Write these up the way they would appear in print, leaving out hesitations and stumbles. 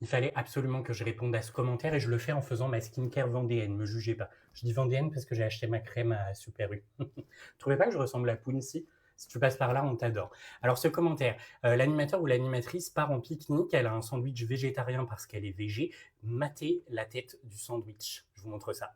Il fallait absolument que je réponde à ce commentaire et je le fais en faisant ma skincare vendéenne, me jugez pas. Je dis vendéenne parce que j'ai acheté ma crème à Super U. Trouvez pas que je ressemble à Pouncy? Si tu passes par là, on t'adore. Alors ce commentaire, l'animateur ou l'animatrice part en pique-nique, elle a un sandwich végétarien parce qu'elle est végé, matez la tête du sandwich. Je vous montre ça.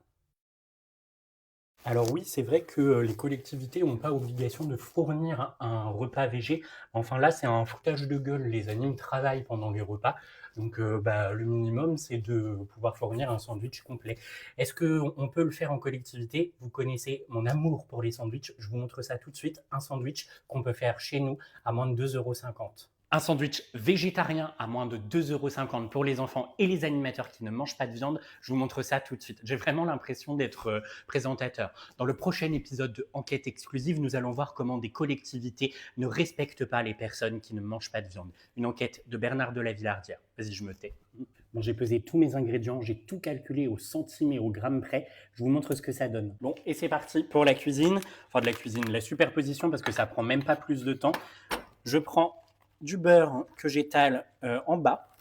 Alors oui, c'est vrai que les collectivités n'ont pas obligation de fournir un repas végé. Enfin là, c'est un foutage de gueule. Les animes travaillent pendant les repas. Donc le minimum, c'est de pouvoir fournir un sandwich complet. Est-ce qu'on peut le faire en collectivité? Vous connaissez mon amour pour les sandwichs. Je vous montre ça tout de suite. Un sandwich qu'on peut faire chez nous à moins de 2,50 €. Un sandwich végétarien à moins de 2,50 € pour les enfants et les animateurs qui ne mangent pas de viande. Je vous montre ça tout de suite. J'ai vraiment l'impression d'être présentateur. Dans le prochain épisode de Enquête exclusive, nous allons voir comment des collectivités ne respectent pas les personnes qui ne mangent pas de viande. Une enquête de Bernard de la Villardière. Vas-y, je me tais. Bon, j'ai pesé tous mes ingrédients, j'ai tout calculé au centime et au gramme près. Je vous montre ce que ça donne. Bon, et c'est parti pour la cuisine. Enfin, de la cuisine, la superposition, parce que ça prend même pas plus de temps. Je prends du beurre que j'étale en bas.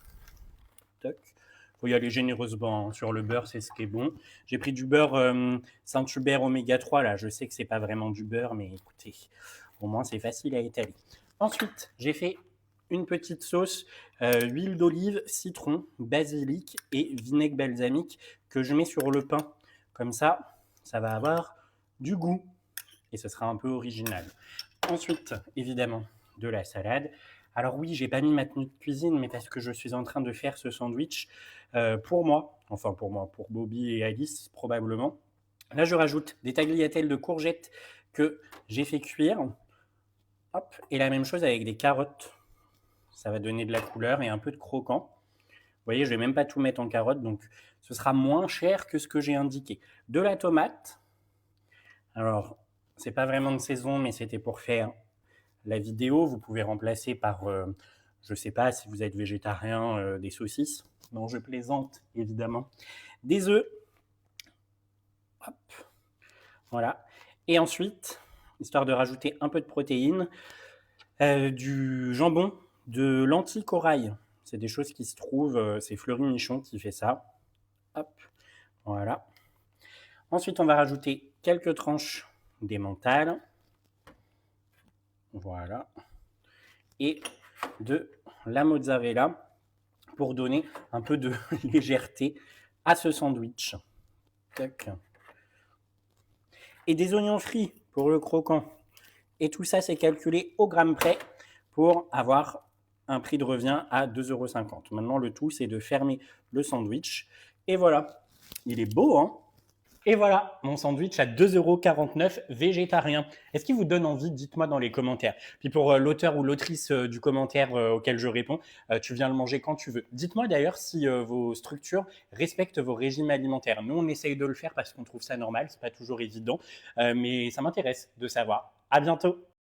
Toc. Faut y aller généreusement sur le beurre, c'est ce qui est bon. J'ai pris du beurre Saint-Hubert oméga 3, là. Je sais que c'est pas vraiment du beurre, mais écoutez, au moins c'est facile à étaler. Ensuite, j'ai fait une petite sauce, huile d'olive, citron, basilic et vinaigre balsamique que je mets sur le pain. Comme ça va avoir du goût et ce sera un peu original. Ensuite, évidemment, de la salade. Alors oui, j'ai pas mis ma tenue de cuisine, mais parce que je suis en train de faire ce sandwich pour moi, enfin pour moi, pour Bobby et Alice probablement. Là, je rajoute des tagliatelles de courgettes que j'ai fait cuire. Hop, et la même chose avec des carottes. Ça va donner de la couleur et un peu de croquant. Vous voyez, je vais même pas tout mettre en carottes, donc ce sera moins cher que ce que j'ai indiqué. De la tomate. Alors, c'est pas vraiment de saison, mais c'était pour faire la vidéo. Vous pouvez remplacer par, je sais pas, si vous êtes végétarien, des saucisses. Non, je plaisante, évidemment. Des œufs. Hop, voilà. Et ensuite, histoire de rajouter un peu de protéines, du jambon de lentilles corail. C'est des choses qui se trouvent, c'est Fleury Michon qui fait ça. Hop, voilà. Ensuite, on va rajouter quelques tranches d'emmental. Voilà. Et de la mozzarella pour donner un peu de légèreté à ce sandwich. Tac. Et des oignons frits pour le croquant. Et tout ça, c'est calculé au gramme près pour avoir un prix de revient à 2,50 €. Maintenant, le tout, c'est de fermer le sandwich. Et voilà. Il est beau, hein? Et voilà, mon sandwich à 2,49 € végétarien. Est-ce qu'il vous donne envie? Dites-moi dans les commentaires. Puis pour l'auteur ou l'autrice du commentaire auquel je réponds, tu viens le manger quand tu veux. Dites-moi d'ailleurs si vos structures respectent vos régimes alimentaires. Nous, on essaye de le faire parce qu'on trouve ça normal, c'est pas toujours évident, mais ça m'intéresse de savoir. À bientôt.